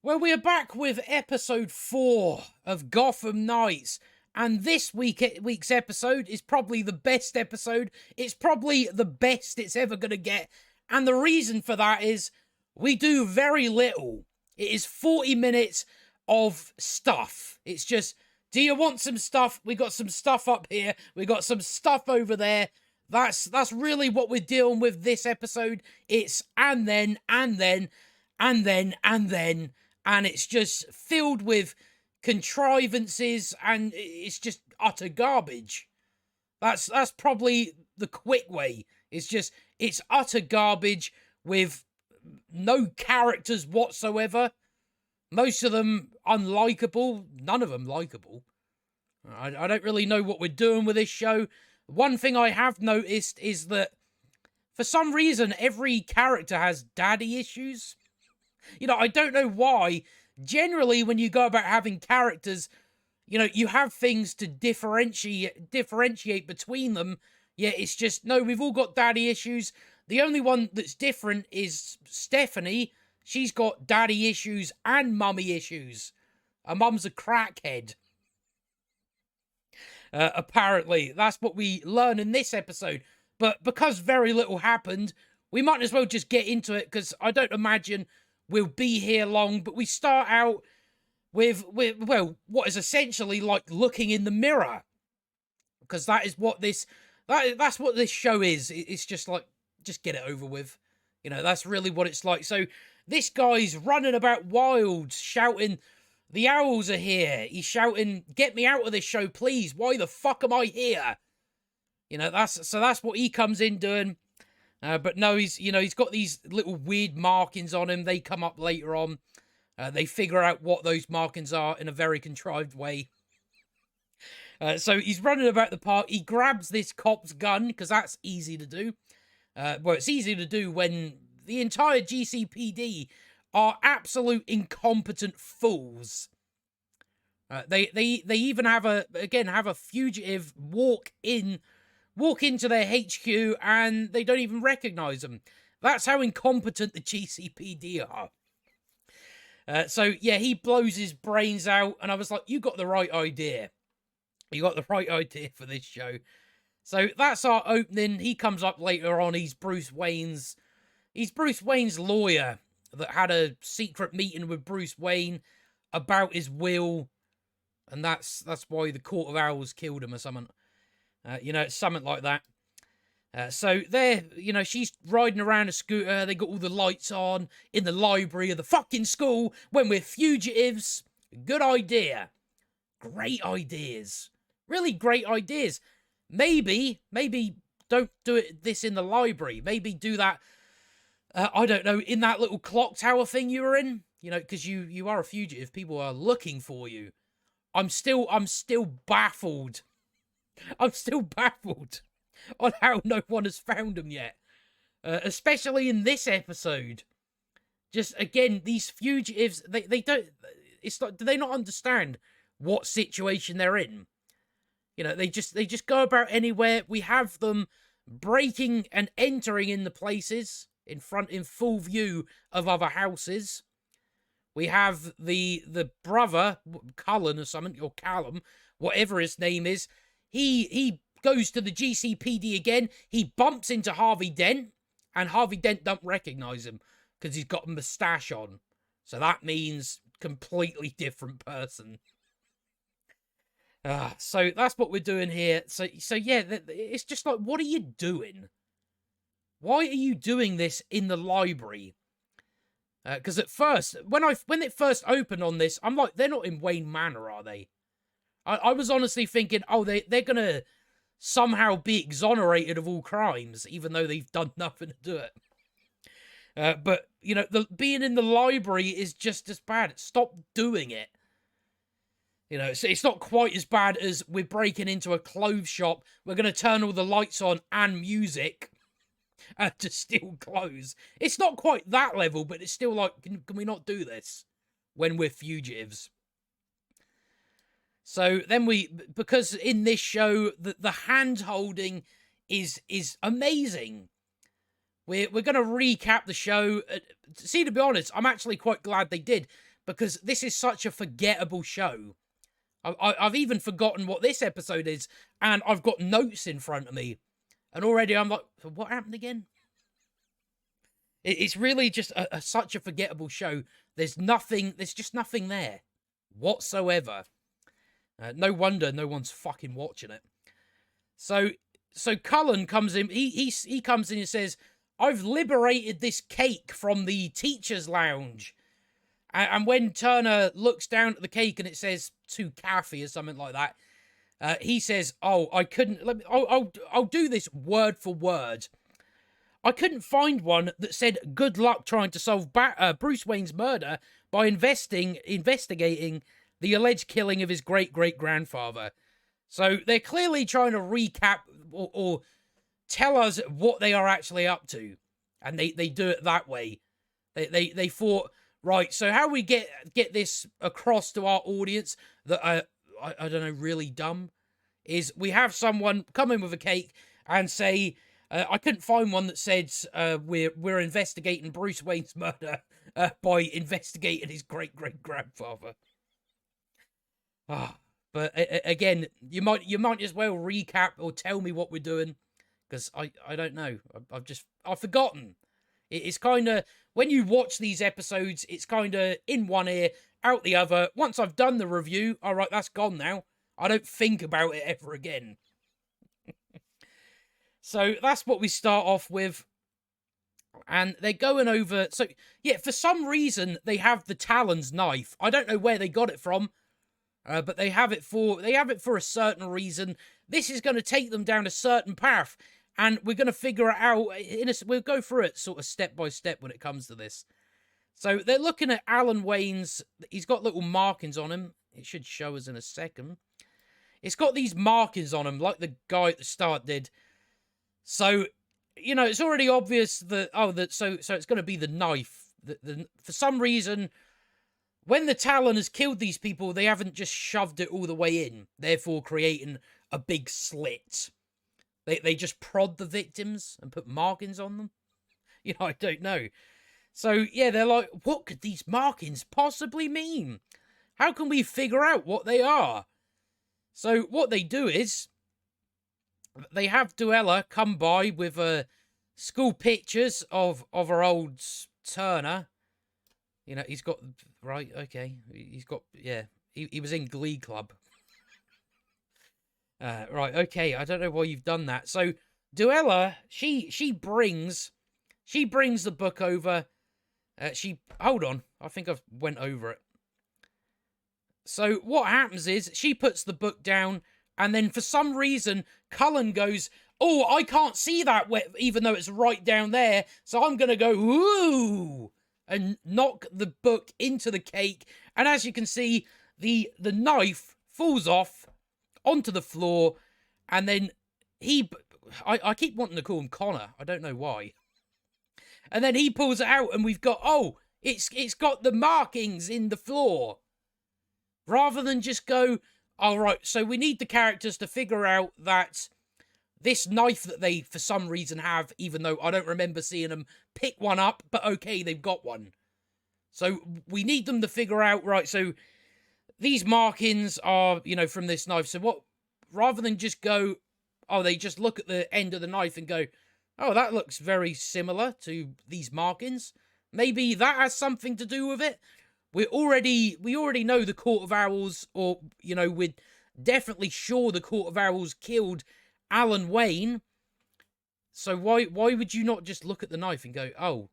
Well, we're back with episode 4 of Gotham Knights, and this week's episode is probably the best episode. It's probably the best it's ever going to get, and the reason for that is we do very little. It is 40 minutes of stuff. It's just, do you want some stuff? We got some stuff up here. We got some stuff over there. That's really what we're dealing with this episode. It's and then, and it's just filled with contrivances, and it's just utter garbage. That's probably the quick way. It's utter garbage with no characters whatsoever. Most of them unlikable. None of them likable. I don't really know what we're doing with this show. One thing I have noticed is that for some reason every character has daddy issues. You know, I don't know why. Generally, when you go about having characters, you know, you have things to differentiate between them. Yeah, it's just, no, we've all got daddy issues. The only one that's different is Stephanie. She's got daddy issues and mummy issues. Her mum's a crackhead. Apparently, that's what we learn in this episode. But because very little happened, we might as well just get into it, because I don't imagine we'll be here long. But we start out with well, what is essentially like looking in the mirror, because that is what that's what this show is. It's just like, just get it over with. You know, that's really what it's like. So this guy's running about wild, shouting, "The owls are here." He's shouting, "Get me out of this show, please. Why the fuck am I here?" You know, that's what he comes in doing. But no, he's got these little weird markings on him. They come up later on. They figure out what those markings are in a very contrived way. So he's running about the park. He grabs this cop's gun, because that's easy to do. Well, it's easy to do when the entire GCPD are absolute incompetent fools. They even have a fugitive walk into their HQ, and they don't even recognize them. That's how incompetent the GCPD are. So yeah, he blows his brains out, and I was like, you got the right idea. You got the right idea for this show. So that's our opening. He comes up later on. He's Bruce Wayne's lawyer that had a secret meeting with Bruce Wayne about his will, and that's why the Court of Owls killed him or something. It's something like that. So there, she's riding around a scooter. They got all the lights on in the library of the fucking school when we're fugitives. Good idea. Great ideas. Really great ideas. Maybe don't do this in the library. Maybe do that, I don't know, in that little clock tower thing you were in. You know, because you are a fugitive. People are looking for you. I'm still baffled. I'm still baffled on how no one has found them yet. Especially in this episode. Just, again, these fugitives, they don't, it's like, do they not understand what situation they're in? You know, they just go about anywhere. We have them breaking and entering in the places in full view of other houses. We have the brother, Cullen or something, or Callum, whatever his name is. He goes to the GCPD again. He bumps into Harvey Dent, and Harvey Dent don't recognize him because he's got a moustache on. So that means completely different person. So that's what we're doing here. So yeah, it's just like, what are you doing? Why are you doing this in the library? Because at first, when it first opened on this, I'm like, they're not in Wayne Manor, are they? I was honestly thinking, oh, they're gonna somehow be exonerated of all crimes, even though they've done nothing to do it. But, being in the library is just as bad. Stop doing it. It's not quite as bad as we're breaking into a clothes shop. We're going to turn all the lights on and music to steal clothes. It's not quite that level, but it's still like, can we not do this when we're fugitives? So then because in this show, the hand-holding is amazing. We're going to recap the show. See, to be honest, I'm actually quite glad they did, because this is such a forgettable show. I've even forgotten what this episode is, and I've got notes in front of me, and already I'm like, what happened again? It's really just such a forgettable show. There's just nothing there whatsoever. No wonder no one's fucking watching it. So Cullen comes in. He comes in and says, "I've liberated this cake from the teacher's lounge." And when Turner looks down at the cake and it says "to Kathy" or something like that, he says, "Oh, I couldn't. I'll do this word for word. I couldn't find one that said good luck trying to solve Bruce Wayne's murder by investigating the alleged killing of his great-great-grandfather." So they're clearly trying to recap or tell us what they are actually up to. And they do it that way. They thought, right, so how we get this across to our audience that I don't know, really dumb, is we have someone come in with a cake and say, I couldn't find one that said we're investigating Bruce Wayne's murder by investigating his great-great-grandfather. But again, you might as well recap or tell me what we're doing, because I don't know. I've forgotten. It's kind of, when you watch these episodes, it's kind of in one ear, out the other. Once I've done the review, all right, that's gone now. I don't think about it ever again. So that's what we start off with. And they're going over. So, yeah, for some reason, they have the Talon's knife. I don't know where they got it from. But they have it for a certain reason. This is going to take them down a certain path. And we're going to figure it out. We'll go through it sort of step by step when it comes to this. So they're looking at Alan Wayne's. He's got little markings on him. It should show us in a second. It's got these markings on him, like the guy at the start did. So, you know, it's already obvious that, so it's going to be the knife. For some reason, when the Talon has killed these people, they haven't just shoved it all the way in, therefore creating a big slit. They just prod the victims and put markings on them. You know, I don't know. So, yeah, they're like, what could these markings possibly mean? How can we figure out what they are? So what they do is, they have Duella come by with school pictures of our old Turner. You know, he's got, right, okay. He's got, yeah, he was in Glee Club. Right, okay, I don't know why you've done that. So, Duella, she brings the book over. Hold on, I think I've went over it. So, what happens is, she puts the book down, and then for some reason, Cullen goes, oh, I can't see that, even though it's right down there, so I'm going to go, ooh, and knock the book into the cake. And as you can see, the knife falls off onto the floor, and then I keep wanting to call him Connor. I don't know why. And then he pulls it out, and we've got, it's got the markings in the floor. Rather than just go, all right, so we need the characters to figure out that this knife that they, for some reason, have, even though I don't remember seeing them pick one up, but okay, they've got one. So we need them to figure out, right, so these markings are, you know, from this knife. So what, rather than just go, they just look at the end of the knife and go, oh, that looks very similar to these markings. Maybe that has something to do with it. We already know the Court of Owls, or, you know, we're definitely sure the Court of Owls killed Alan Wayne. So why would you not just look at the knife and go, oh,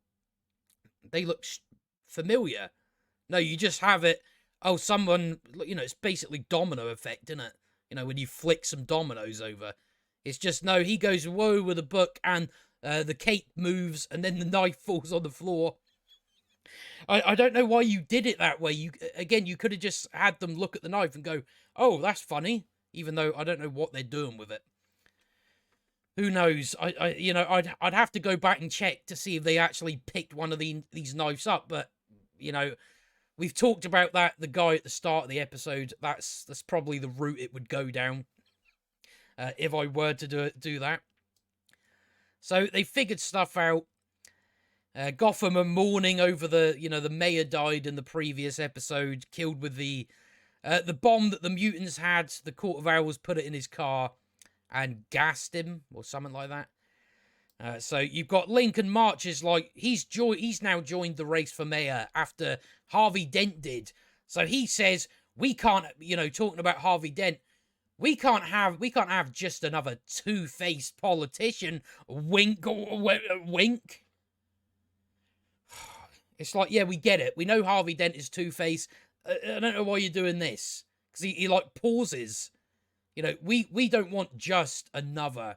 they look familiar? No, you just have it, someone, you know, it's basically domino effect, isn't it? You know, when you flick some dominoes over. It's just, no, he goes, whoa, with a book, and the cake moves, and then the knife falls on the floor. I don't know why you did it that way. You could have just had them look at the knife and go, oh, that's funny, even though I don't know what they're doing with it. Who knows? I'd have to go back and check to see if they actually picked one of these knives up. But, you know, we've talked about that, the guy at the start of the episode. That's probably the route it would go down if I were to do that. So they figured stuff out. Gotham are mourning over the mayor died in the previous episode, killed with the bomb that the mutants had. The Court of Owls put it in his car and gassed him or something like that. So you've got Lincoln March is like he's now joined the race for mayor after Harvey Dent did. So he says we can't, talking about Harvey Dent, we can't have just another two-faced politician. Wink, wink. It's like, yeah, we get it. We know Harvey Dent is two-faced. I don't know why you're doing this, because he like pauses. We don't want just another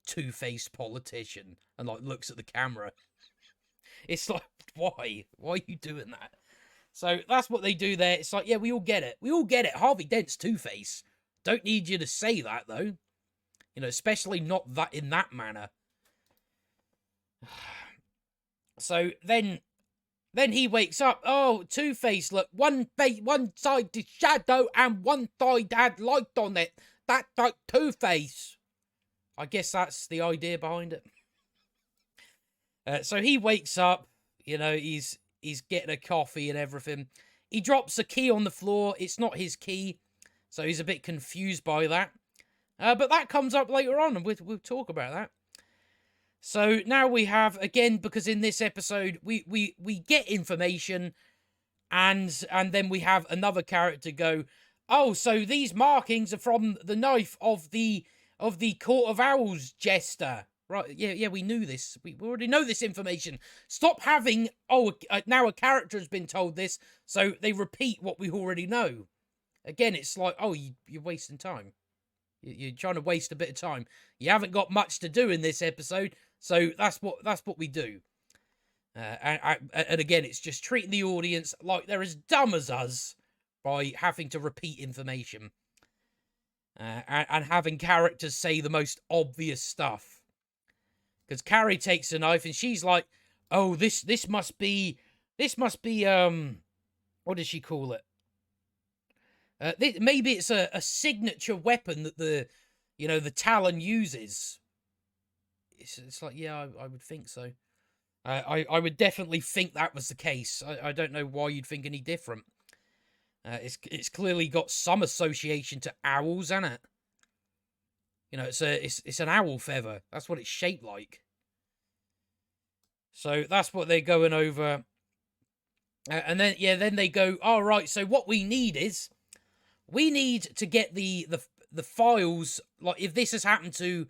two-faced politician, and like looks at the camera. It's like, why are you doing that? So that's what they do there. It's like, yeah, we all get it. Harvey Dent's Two-Face. Don't need you to say that though. Especially not that in that manner. So then he wakes up. Oh, Two-Face, look, one side is shadow and one side had light on it. That's like Two-Face. I guess that's the idea behind it. So he wakes up, he's getting a coffee and everything. He drops a key on the floor. It's not his key, so he's a bit confused by that. But that comes up later on, and we'll talk about that. So now we have, again, because in this episode, we get information, and then we have another character go, oh, so these markings are from the knife of the Court of Owls jester. Right, yeah, we knew this. We already know this information. Stop having, now a character has been told this, so they repeat what we already know. Again, it's like, you're wasting time. You're trying to waste a bit of time. You haven't got much to do in this episode, so that's what we do. And again, it's just treating the audience like they're as dumb as us by having to repeat information. And having characters say the most obvious stuff. Because Carrie takes a knife and she's like, oh, this must be, what does she call it? Maybe it's a signature weapon that the Talon uses. It's like, yeah, I would think so. I would definitely think that was the case. I don't know why you'd think any different. It's clearly got some association to owls, hasn't it? It's an owl feather. That's what it's shaped like. So that's what they're going over. And then they go, all right, so what we need to get the files, like if this has happened to,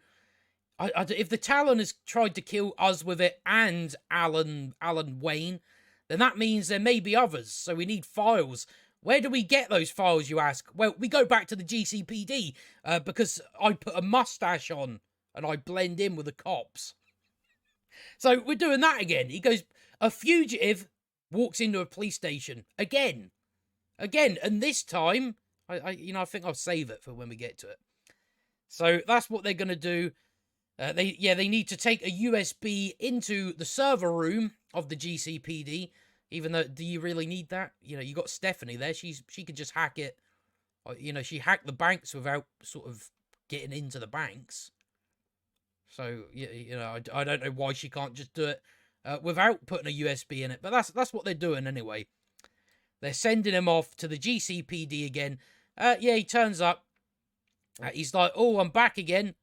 if the Talon has tried to kill us with it and Alan Wayne, then that means there may be others. So we need files. Where do we get those files, you ask? Well, we go back to the GCPD, because I put a mustache on and I blend in with the cops. So we're doing that again. He goes, a fugitive walks into a police station. Again. And this time, I think I'll save it for when we get to it. So that's what they're going to do. They need to take a USB into the server room of the GCPD. Even though, do you really need that? You got Stephanie there. She could just hack it. She hacked the banks without sort of getting into the banks. So, I don't know why she can't just do it without putting a USB in it. But that's what they're doing anyway. They're sending him off to the GCPD again. He turns up. He's like, oh, I'm back again.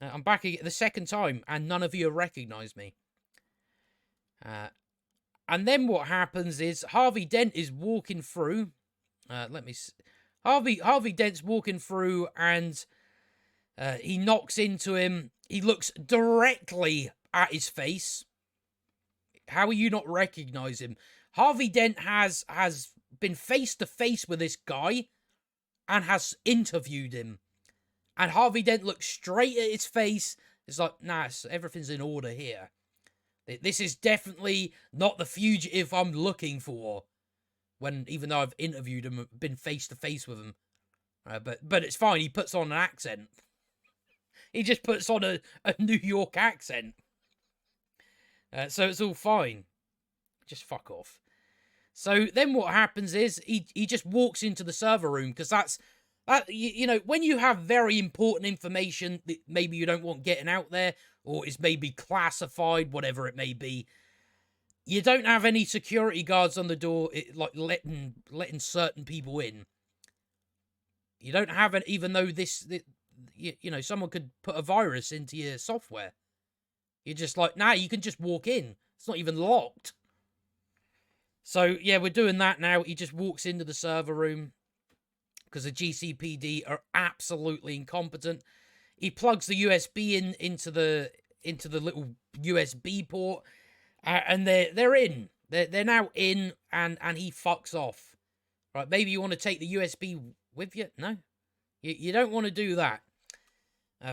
I'm back again the second time, and none of you recognize me. And then what happens is Harvey Dent is walking through. Harvey Dent's walking through, and he knocks into him. He looks directly at his face. How will you not recognize him? Harvey Dent has been face to face with this guy and has interviewed him. And Harvey Dent looks straight at his face. It's like, nah, everything's in order here. This is definitely not the fugitive I'm looking for. Even though I've interviewed him, been face to face with him. But it's fine. He puts on an accent. He just puts on a New York accent. So it's all fine. Just fuck off. So then what happens is he just walks into the server room, because that when you have very important information that maybe you don't want getting out there, or is maybe classified, whatever it may be, you don't have any security guards on the door, like letting certain people in. You don't have it, even though you know, someone could put a virus into your software. You're just like, nah, you can just walk in. It's not even locked. So, yeah, we're doing that now. He just walks into the server room because the GCPD are absolutely incompetent. He plugs the USB into the little USB port, and they're in. They're now in, and he fucks off. Right? Maybe you want to take the USB with you? No, you don't want to do that.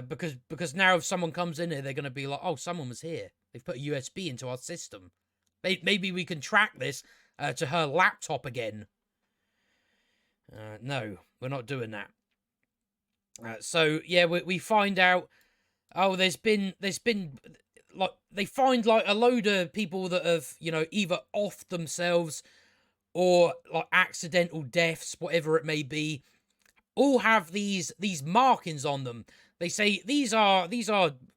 Because now if someone comes in here, they're going to be like, oh, someone was here. They've put a USB into our system. Maybe we can track this to her laptop again. No, we're not doing that. So yeah, we find out. Oh, there's been like they find like a load of people that have, you know, either offed themselves or like accidental deaths, whatever it may be. All have these markings on them. They say these are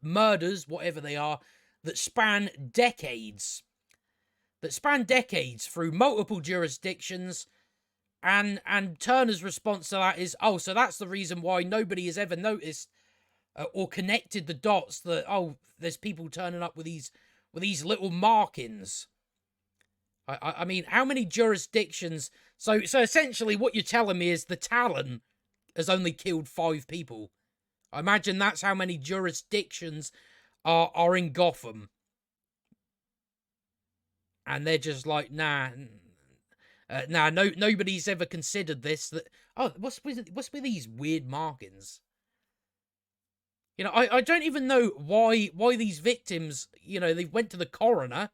murders, whatever they are, that span decades. That span decades through multiple jurisdictions. And Turner's response to that is, oh, so that's the reason why nobody has ever noticed or connected the dots that, oh, there's people turning up with these little markings. I mean, how many jurisdictions? So essentially, what you're telling me is the Talon has only killed 5 people. I imagine that's how many jurisdictions are in Gotham. And they're just like, nah, nobody's ever considered this. That, oh, what's with these weird markings? You know, I don't even know why these victims, you know, they went to the coroner,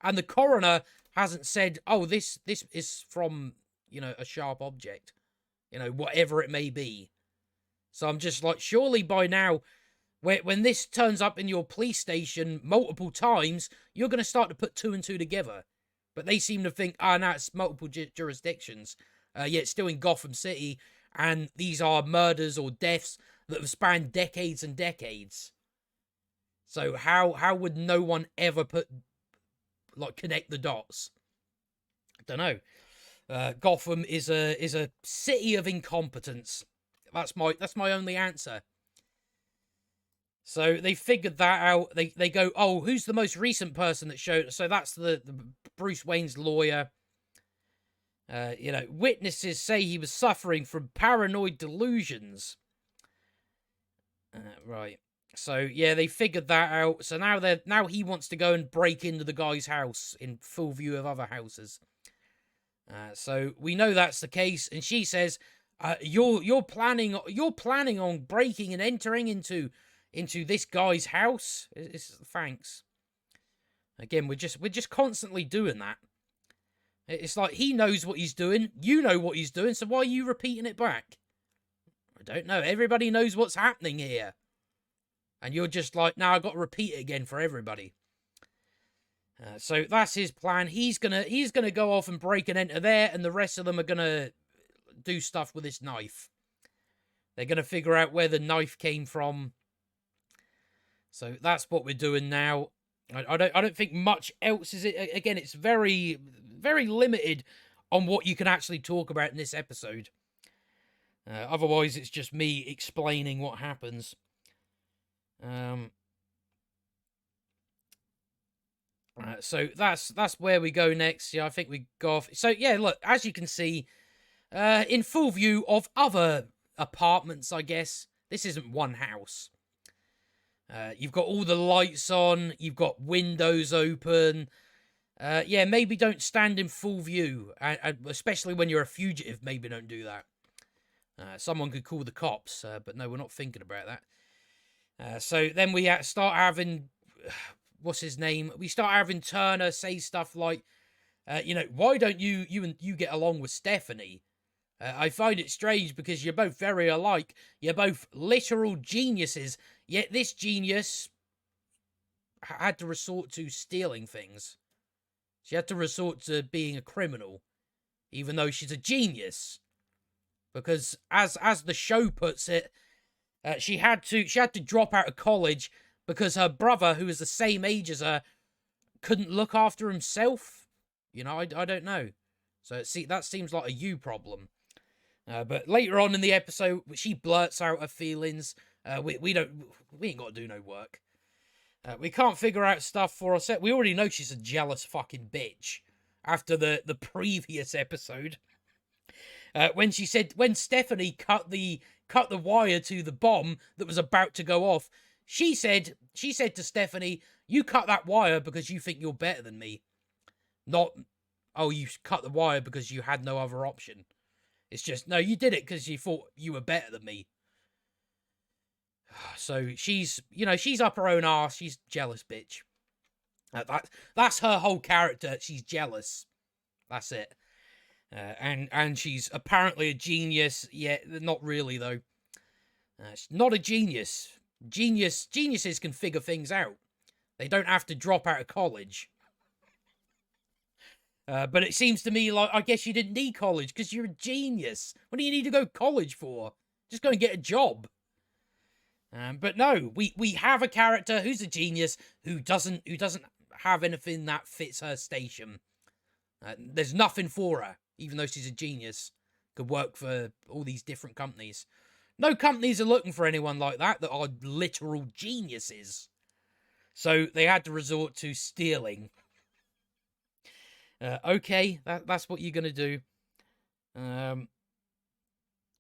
and the coroner hasn't said, oh, this is from, you know, a sharp object, you know, whatever it may be. So I'm just like, surely by now, when this turns up in your police station multiple times, you're going to start to put 2 and 2 together. But they seem to think, no, it's multiple jurisdictions. Yet it's still in Gotham City, and these are murders or deaths that have spanned decades and decades. So how would no one ever connect the dots? I don't know. Gotham is a city of incompetence. That's my only answer. So they figured that out. They go, oh, who's the most recent person that showed? So that's the Bruce Wayne's lawyer. You know, witnesses say he was suffering from paranoid delusions. Right. So yeah, they figured that out. So now he wants to go and break into the guy's house in full view of other houses. So we know that's the case, and she says, "You're planning on breaking and entering into this guy's house." Thanks. Again, we're just constantly doing that. It's like he knows what he's doing, you know what he's doing, so why are you repeating it back? I don't know. Everybody knows what's happening here, and you're just like, "Now I've got to repeat it again for everybody." So that's his plan. He's gonna go off and break and enter there, and the rest of them are gonna do stuff with this knife. They're gonna figure out where the knife came from. So that's what we're doing now. I don't think much else is it. Again, it's very, very limited on what you can actually talk about in this episode. Otherwise, it's just me explaining what happens. So that's where we go next. Yeah, I think we go off. So yeah, look, as you can see, in full view of other apartments, I guess this isn't one house. You've got all the lights on. You've got windows open. Yeah, maybe don't stand in full view, especially when you're a fugitive. Maybe don't do that. Someone could call the cops, but no, we're not thinking about that. So then we start having, what's his name? We start having Turner say stuff like, you know, why don't you get along with Stephanie? I find it strange because you're both very alike. You're both literal geniuses. Yet this genius had to resort to stealing things. She had to resort to being a criminal, even though she's a genius. Because as the show puts it, she had to drop out of college because her brother, who was the same age as her, couldn't look after himself. You know, I don't know. So see, that seems like a you problem. But later on in the episode, she blurts out her feelings. We ain't got to do no work. We can't figure out stuff for ourselves. We already know she's a jealous fucking bitch after the previous episode. When Stephanie cut the wire to the bomb that was about to go off, she said to Stephanie, "You cut that wire because you think you're better than me, not you cut the wire because you had no other option." It's just, no, you did it because you thought you were better than me. So she's up her own arse. She's a jealous bitch. That's her whole character. She's jealous. That's it. And she's apparently a genius. Yeah, not really though. She's not a genius. Geniuses can figure things out. They don't have to drop out of college. But it seems to me like, I guess you didn't need college because you're a genius. What do you need to go to college for? Just go and get a job. But no, we have a character who's a genius who doesn't have anything that fits her station. There's nothing for her, even though she's a genius. Could work for all these different companies. No companies are looking for anyone like that are literal geniuses. So they had to resort to stealing. Okay, that's what you're gonna do.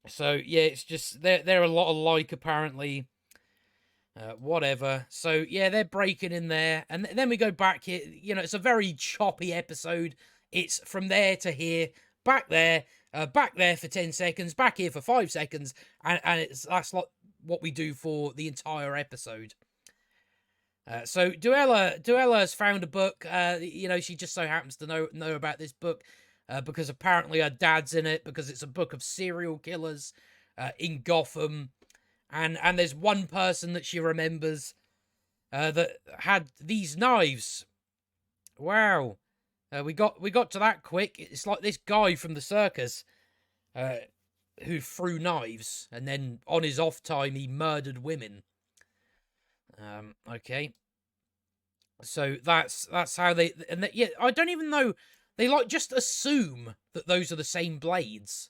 So yeah, it's just they're a lot alike apparently. Whatever. So yeah, they're breaking in there, and then we go back here. You know, it's a very choppy episode. It's from there to here, back there for 10 seconds, back here for 5 seconds, and that's like what we do for the entire episode. So Duella has found a book. You know, she just so happens to know about this book because apparently her dad's in it, because it's a book of serial killers in Gotham, and there's one person that she remembers that had these knives. Wow, we got to that quick. It's like this guy from the circus who threw knives, and then on his off time he murdered women. Okay. So that's how they, and yeah, I don't even know, they like just assume that those are the same blades.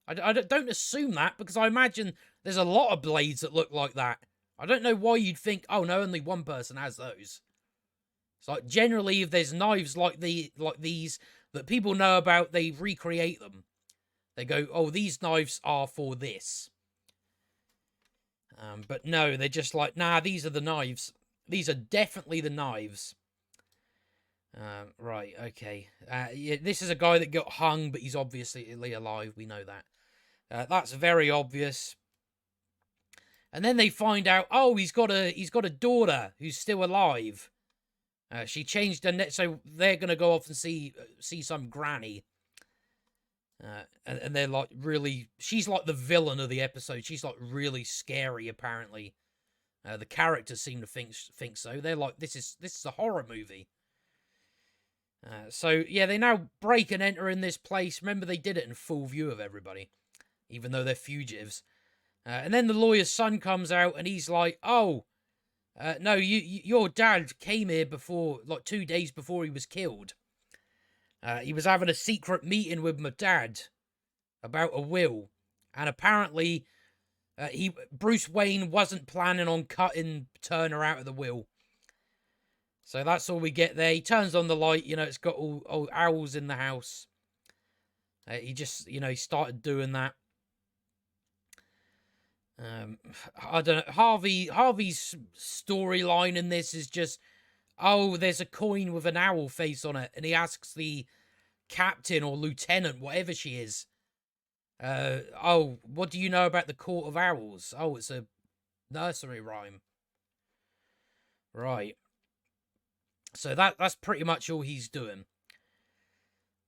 I don't assume that, because I imagine there's a lot of blades that look like that. I don't know why you'd think, oh no, only one person has those. It's like, generally, if there's knives like these that people know about, they recreate them. They go, oh, these knives are for this. But no, they're just like, nah, these are the knives. These are definitely the knives. Right, okay. Yeah, this is a guy that got hung, but he's obviously alive. We know that. That's very obvious. And then they find out, oh, he's got a daughter who's still alive. She changed her net, so they're gonna go off and see some granny. And they're like, really, she's like the villain of the episode. She's like really scary, apparently. The characters seem to think so. They're like, this is a horror movie. So yeah, they now break and enter in this place. Remember, they did it in full view of everybody, even though they're fugitives. And then the lawyer's son comes out, and he's like, "Oh, no, your dad came here before, like 2 days before he was killed. He was having a secret meeting with my dad about a will, and apparently, Bruce Wayne wasn't planning on cutting Turner out of the will." So that's all we get there. He turns on the light. You know, it's got all owls in the house. He just, you know, he started doing that. I don't know. Harvey's storyline in this is just, oh, there's a coin with an owl face on it, and he asks the captain or lieutenant, whatever she is, oh, what do you know about the Court of Owls? Oh, it's a nursery rhyme. Right. So that's pretty much all he's doing.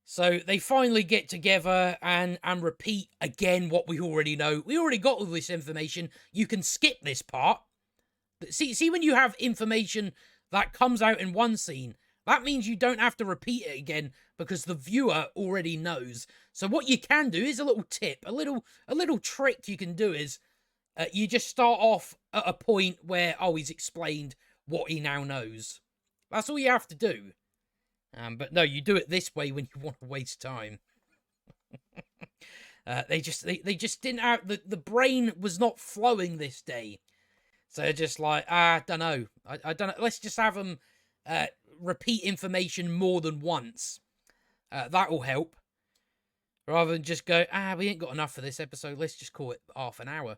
So they finally get together and repeat again what we already know. We already got all this information. You can skip this part. See when you have information that comes out in one scene, that means you don't have to repeat it again because the viewer already knows. So what you can do is a little tip, a little trick you can do is you just start off at a point where, oh, he's explained what he now knows. That's all you have to do. But no, you do it this way when you want to waste time. They just didn't have the brain was not flowing this day. So they're just like, I don't know. I don't know. Let's just have them repeat information more than once. That will help. Rather than just go, we ain't got enough for this episode. Let's just call it half an hour.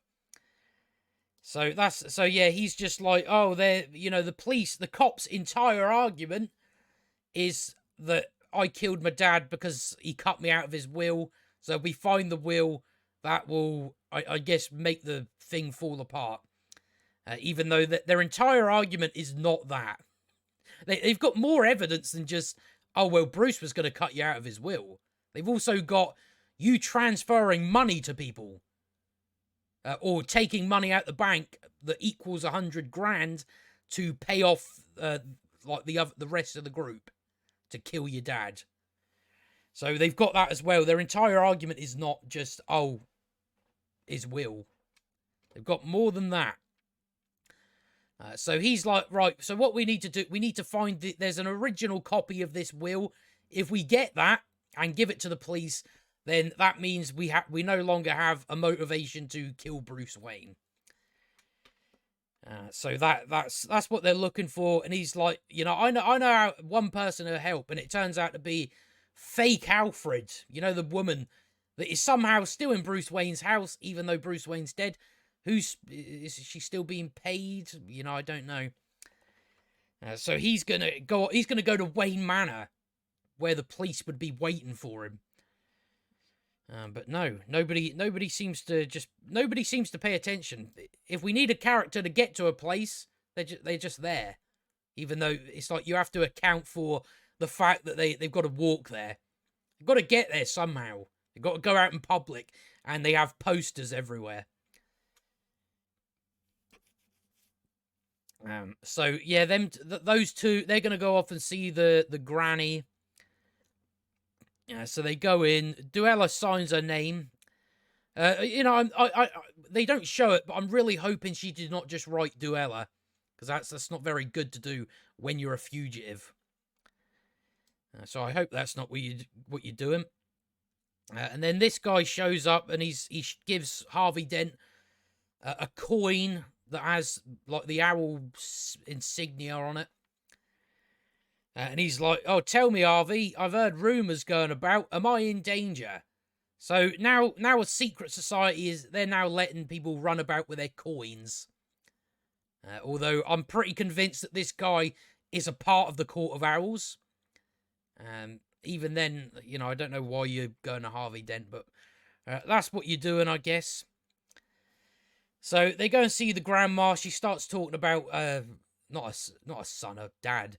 So yeah, he's just like, oh, they're, the cops' entire argument is that I killed my dad because he cut me out of his will. So if we find the will, that will, I guess, make the thing fall apart. Even though their entire argument is not that. They've got more evidence than just, oh, well, Bruce was going to cut you out of his will. They've also got you transferring money to people. Or taking money out the bank that equals 100 grand to pay off like the rest of the group to kill your dad. So they've got that as well. Their entire argument is not just, oh, his will. They've got more than that. So he's like, right, so what we need to do, we need to find, there's an original copy of this will. If we get that and give it to the police, then that means we no longer have a motivation to kill Bruce Wayne. So that's what they're looking for. And he's like, I know how one person will help, and it turns out to be fake Alfred, the woman that is somehow still in Bruce Wayne's house, even though Bruce Wayne's dead. Is she still being paid? I don't know. So he's gonna go to Wayne Manor, where the police would be waiting for him. But no, nobody seems to pay attention. If we need a character to get to a place, they're just there. Even though it's like you have to account for the fact that they've got to walk there. They've got to get there somehow. They've got to go out in public, and they have posters everywhere. So yeah, those two, they're gonna go off and see the granny. Yeah, so they go in. Duella signs her name. They don't show it, but I'm really hoping she did not just write Duella, because that's not very good to do when you're a fugitive. So I hope that's not what you're doing. And then this guy shows up, and he gives Harvey Dent a coin that has like the owl insignia on it. And he's like, oh, tell me, Harvey, I've heard rumours going about. Am I in danger? So now a secret society they're now letting people run about with their coins. Although I'm pretty convinced that this guy is a part of the Court of Owls. Even then, I don't know why you're going to Harvey Dent, but that's what you're doing, I guess. So they go and see the grandma. She starts talking about not a son, a dad.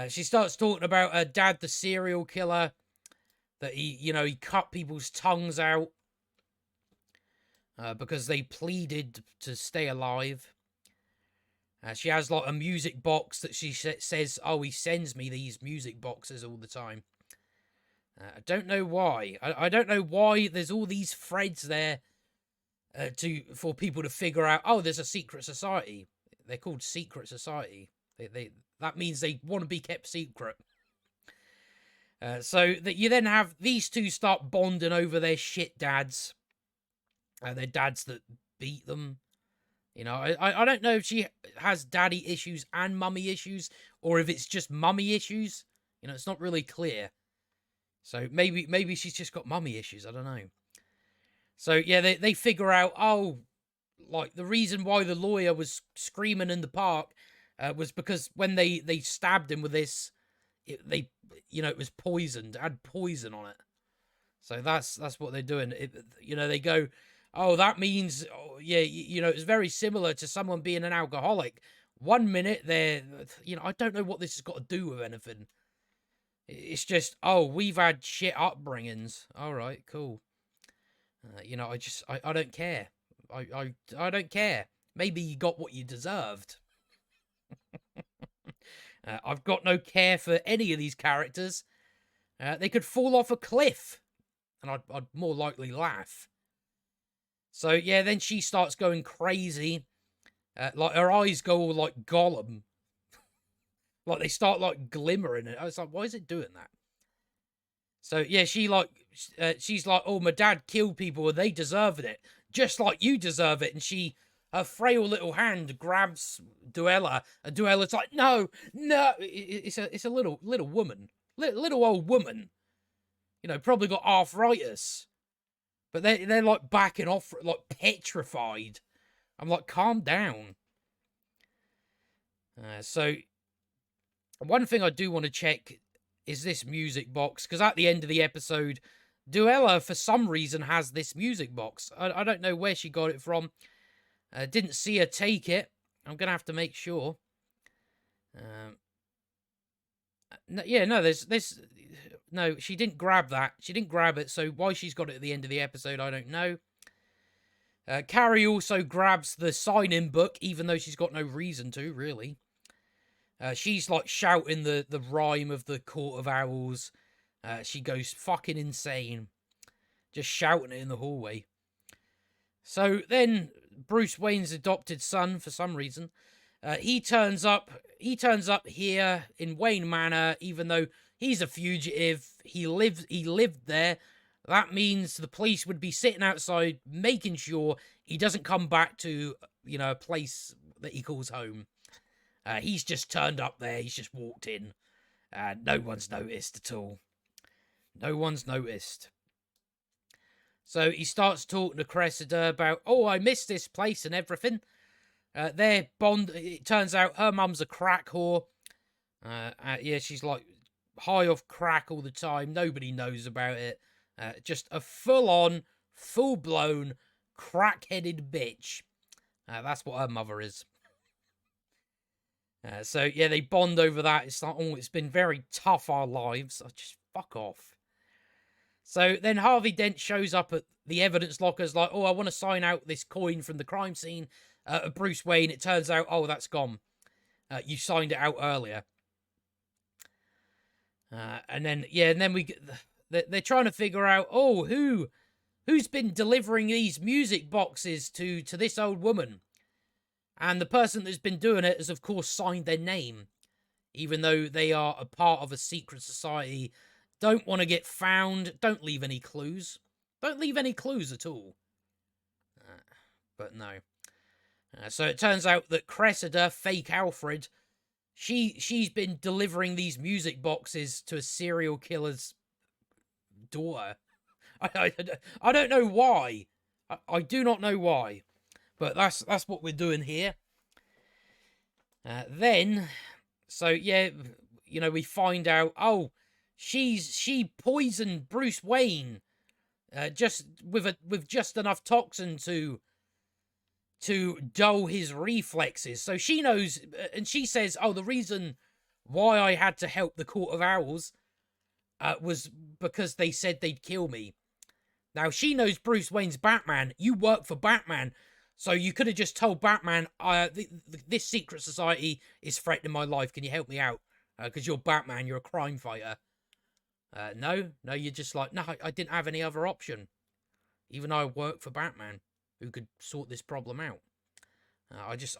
She starts talking about her dad, the serial killer, that he cut people's tongues out because they pleaded to stay alive. She has like a music box that she says, oh, he sends me these music boxes all the time. I don't know why. I don't know why there's all these threads there for people to figure out, oh, there's a secret society. They're called secret society. That means they want to be kept secret. So that you then have these two start bonding over their shit dads. Their dads that beat them. I don't know if she has daddy issues and mummy issues, or if it's just mummy issues. It's not really clear. So maybe she's just got mummy issues. I don't know. So yeah, they figure out, oh, like the reason why the lawyer was screaming in the park was because when they stabbed him with this, it was poisoned, had poison on it. So that's what they're doing. They go, oh, that means, oh, yeah, it's very similar to someone being an alcoholic. 1 minute they're, I don't know what this has got to do with anything. It's just, oh, we've had shit upbringings. All right, cool. I don't care. I don't care. Maybe you got what you deserved. I've got no care for any of these characters. They could fall off a cliff, and I'd more likely laugh. So yeah, then she starts going crazy. Like her eyes go all like Gollum. Like, they start, like, glimmering. And I was like, why is it doing that? So, yeah, she's like, oh, my dad killed people and they deserved it. Just like you deserve it. And her frail little hand grabs Duella. And Duella's like, no, no. It's a little woman. Little old woman. You know, probably got arthritis. But they're like backing off, like petrified. I'm like, calm down. So, one thing I do want to check is this music box, because at the end of the episode, Duella, for some reason, has this music box. I don't know where she got it from. Didn't see her take it. I'm going to have to make sure. No, she didn't grab that. She didn't grab it, so why she's got it at the end of the episode, I don't know. Carrie also grabs the sign-in book, even though she's got no reason to, really. She's like shouting the rhyme of the Court of Owls. She goes fucking insane. Just shouting it in the hallway. So then Bruce Wayne's adopted son, for some reason, he turns up here in Wayne Manor, even though he's a fugitive. He lived there. That means the police would be sitting outside making sure he doesn't come back to, you know, a place that he calls home. He's just turned up there. He's just walked in. No one's noticed at all. No one's noticed. So he starts talking to Cressida about, oh, I miss this place and everything. Their bond, it turns out her mum's a crack whore. Yeah, she's like high off crack all the time. Nobody knows about it. Just a full-on, full-blown, crack-headed bitch. That's what her mother is. So, yeah, they bond over that. It's like, oh, it's been very tough, our lives. Oh, just fuck off. So then Harvey Dent shows up at the evidence lockers like, oh, I want to sign out this coin from the crime scene of Bruce Wayne. It turns out, oh, that's gone. You signed it out earlier. And then they're trying to figure out, oh, who's been delivering these music boxes to this old woman? And the person that's been doing it has, of course, signed their name, even though they are a part of a secret society. Don't want to get found. Don't leave any clues. Don't leave any clues at all. But no. So it turns out that Cressida, fake Alfred, she's been delivering these music boxes to a serial killer's daughter. I don't know why. I do not know why. But that's what we're doing here. So yeah, you know, we find out, oh, she poisoned Bruce Wayne, just with just enough toxin to dull his reflexes. So she knows, and she says, oh, the reason why I had to help the Court of Owls was because they said they'd kill me. Now, she knows Bruce Wayne's Batman. You work for Batman. So you could have just told Batman, this secret society is threatening my life. Can you help me out? Because you're Batman. You're a crime fighter. No, you're just like, no, I didn't have any other option. Even though I work for Batman, who could sort this problem out.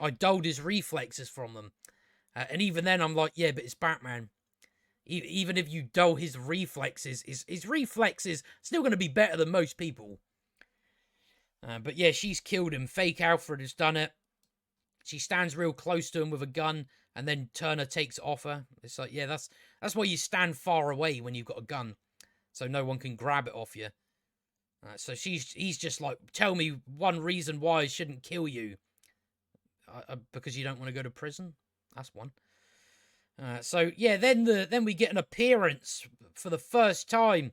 I dulled his reflexes from them. And even then, I'm like, yeah, but it's Batman. Even if you dull his reflexes, his reflexes still going to be better than most people. But yeah, she's killed him. Fake Alfred has done it. She stands real close to him with a gun, and then Turner takes it off her. It's like, yeah, that's why you stand far away when you've got a gun, so no one can grab it off you. So he's just like, tell me one reason why I shouldn't kill you. Because you don't want to go to prison. That's one. So yeah, then we get an appearance for the first time.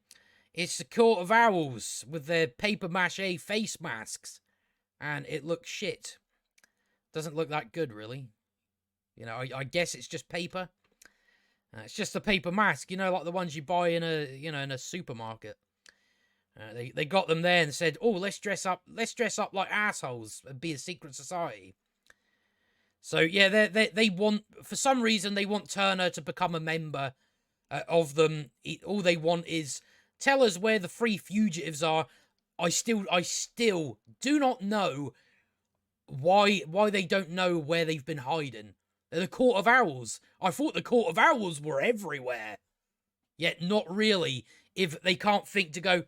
It's the Court of Owls with their paper mache face masks, and it looks shit. Doesn't look that good, really. You know, I guess it's just paper. It's just a paper mask, you know, like the ones you buy in a supermarket. They got them there and said, "Oh, let's dress up like assholes and be a secret society." So yeah, they want, for some reason, they want Turner to become a member of them. All they want is, tell us where the three fugitives are. I still do not know why they don't know where they've been hiding. They're the Court of Owls. I thought the Court of Owls were everywhere. Yet not really, if they can't think to go,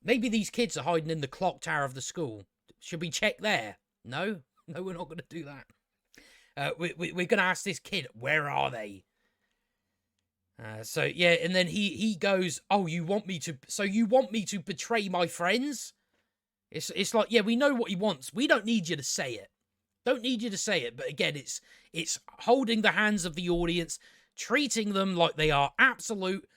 maybe these kids are hiding in the clock tower of the school. Should we check there? No? No, we're not going to do that. We're going to ask this kid, where are they? So, yeah, and then he goes, oh, you want me to betray my friends? It's like, yeah, we know what he wants. We don't need you to say it. Don't need you to say it. But again, it's holding the hands of the audience, treating them like they are absolute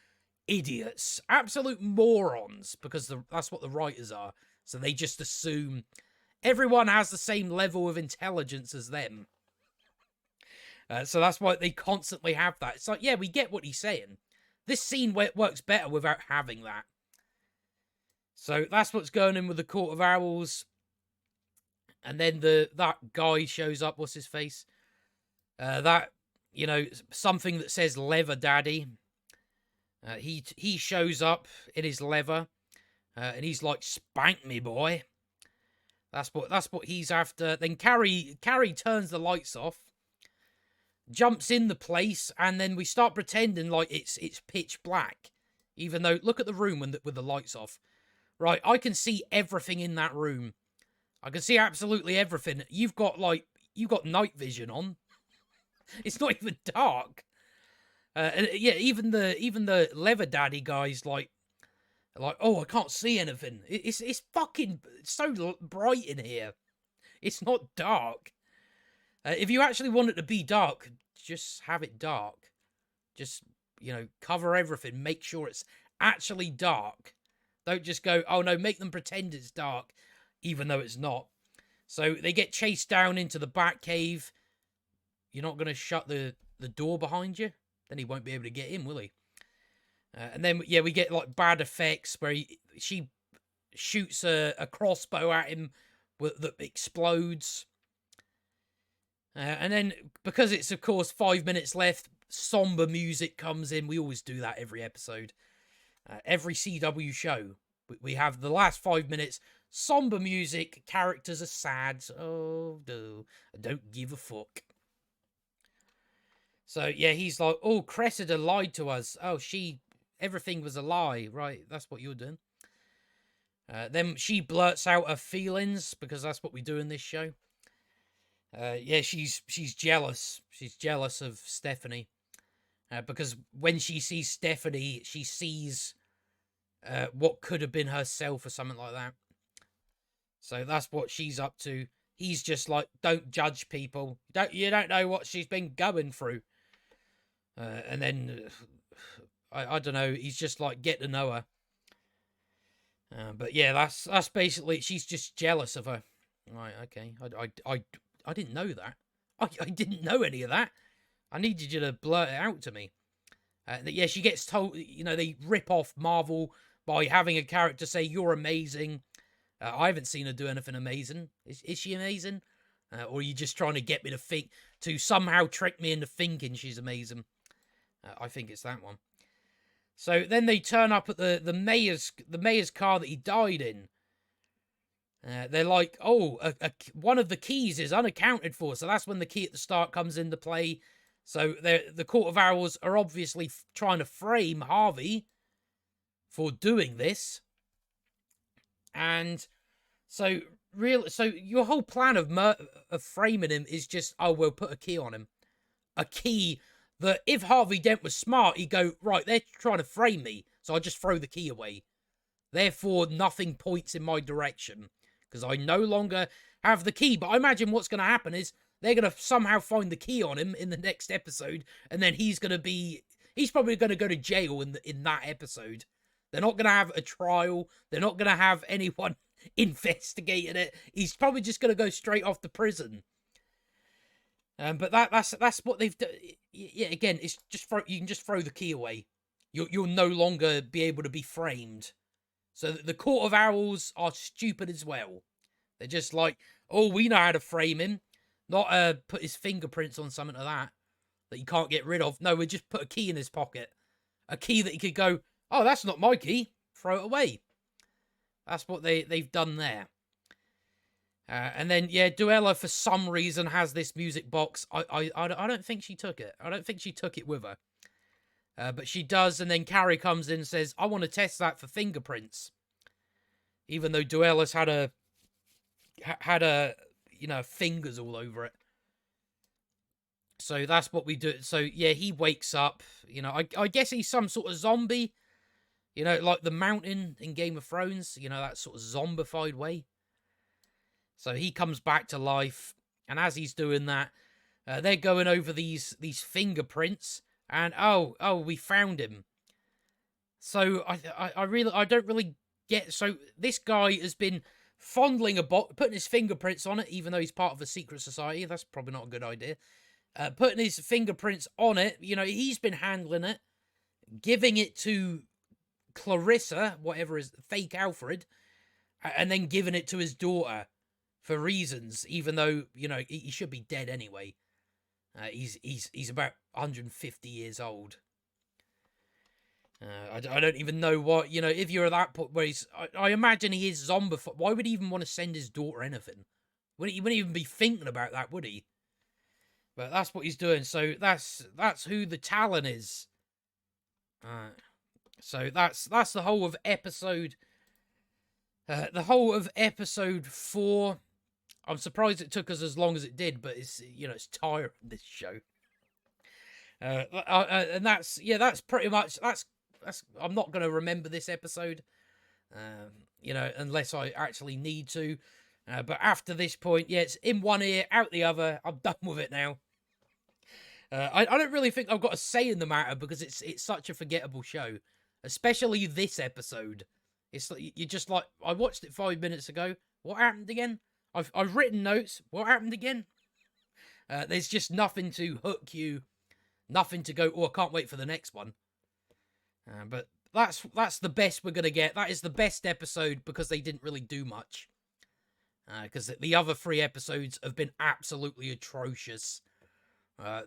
idiots, absolute morons, because that's what the writers are. So they just assume everyone has the same level of intelligence as them. So that's why they constantly have that. It's like, yeah, we get what he's saying. This scene works better without having that. So that's what's going on with the Court of Owls. And then that guy shows up. What's his face? That, something that says Leather Daddy. He shows up in his leather. And he's like, spank me, boy. That's what he's after. Then Carrie turns the lights off. Jumps in the place, and then we start pretending like it's pitch black. Even though, look at the room with the lights off. Right, I can see everything in that room. I can see absolutely everything. You've got night vision on. It's not even dark. And yeah, even the Leather Daddy guy's like, oh, I can't see anything. It's fucking so bright in here. It's not dark. If you actually want it to be dark, just have it dark. Just, cover everything. Make sure it's actually dark. Don't just go, oh no, make them pretend it's dark, even though it's not. So they get chased down into the Batcave. You're not going to shut the door behind you? Then he won't be able to get in, will he? And then, yeah, we get like bad effects where she shoots a crossbow at him that explodes. And then, because it's, of course, 5 minutes left, somber music comes in. We always do that every episode. Every CW show. We have the last 5 minutes, somber music, characters are sad. Oh, no, I don't give a fuck. So, yeah, he's like, oh, Cressida lied to us. Oh, everything was a lie. Right, that's what you're doing. Then she blurts out her feelings, because that's what we do in this show. Yeah, she's jealous. She's jealous of Stephanie. Because when she sees Stephanie, she sees what could have been herself or something like that. So that's what she's up to. He's just like, don't judge people. You don't know what she's been going through. And then, I don't know, he's just like, get to know her. But yeah, that's basically, she's just jealous of her. Right, okay. I didn't know that. I didn't know any of that. I needed you to blurt it out to me. Yeah, she gets told, they rip off Marvel by having a character say, you're amazing. I haven't seen her do anything amazing. Is she amazing? Or are you just trying to get me to somehow trick me into thinking she's amazing? I think it's that one. So then they turn up at the mayor's car that he died in. They're like, oh, one of the keys is unaccounted for. So that's when the key at the start comes into play. So the Court of Owls are obviously trying to frame Harvey for doing this. And so your whole plan of framing him is just, oh, we'll put a key on him. A key that if Harvey Dent was smart, he'd go, right, they're trying to frame me, so I'll just throw the key away. Therefore, nothing points in my direction, because I no longer have the key. But I imagine what's going to happen is they're going to somehow find the key on him in the next episode, and then he's probably going to go to jail in that episode. They're not going to have a trial. They're not going to have anyone investigating it. He's probably just going to go straight off to prison. But that's what they've done. Yeah, again, it's just you can just throw the key away. You'll no longer be able to be framed. So the Court of Owls are stupid as well. They're just like, oh, we know how to frame him. Not put his fingerprints on something like that you can't get rid of. No, we just put a key in his pocket. A key that he could go, oh, that's not my key. Throw it away. That's what they've done there. And then, yeah, Duella, for some reason, has this music box. I don't think she took it. I don't think she took it with her. But she does, and then Carrie comes in and says, I want to test that for fingerprints. Even though Duella's had a fingers all over it. So that's what we do. So, yeah, he wakes up. I guess he's some sort of zombie. Like the mountain in Game of Thrones. That sort of zombified way. So he comes back to life. And as he's doing that, they're going over these fingerprints. And, we found him. So I don't really get... So this guy has been fondling a box, putting his fingerprints on it, even though he's part of a secret society. That's probably not a good idea. Putting his fingerprints on it, he's been handling it, giving it to Clarissa, whatever is fake Alfred, and then giving it to his daughter for reasons, even though, he should be dead anyway. He's about 150 years old. I don't even know what, if you're at that point where I imagine he is zombified. Why would he even want to send his daughter anything? He wouldn't even be thinking about that, would he? But that's what he's doing. So that's who the Talon is. So that's the whole of episode. The whole of episode 4. I'm surprised it took us as long as it did, but it's tiring, this show. And that's pretty much that's. I'm not going to remember this episode, unless I actually need to. But after this point, it's in one ear, out the other. I'm done with it now. I don't really think I've got a say in the matter because it's such a forgettable show, especially this episode. It's like you're just like, I watched it 5 minutes ago. What happened again? I've written notes. What happened again? There's just nothing to hook you, nothing to go, I can't wait for the next one. But that's the best we're gonna get. That is the best episode because they didn't really do much. Because the other 3 episodes have been absolutely atrocious.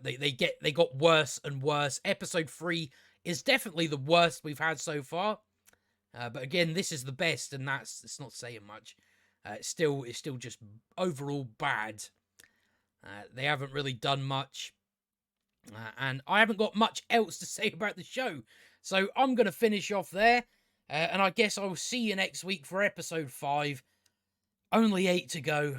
They got worse and worse. Episode 3 is definitely the worst we've had so far. But again, this is the best, and it's not saying much. It's still just overall bad. They haven't really done much. And I haven't got much else to say about the show. So I'm going to finish off there. And I guess I will see you next week for episode 5. Only 8 to go.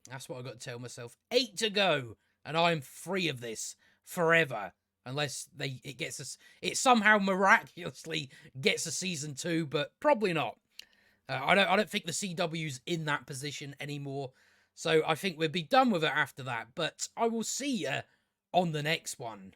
That's what I've got to tell myself. 8 to go. And I'm free of this forever. Unless it somehow miraculously gets a season 2, but probably not. I don't think the CW's in that position anymore. So I think we'll be done with it after that. But I will see you on the next one.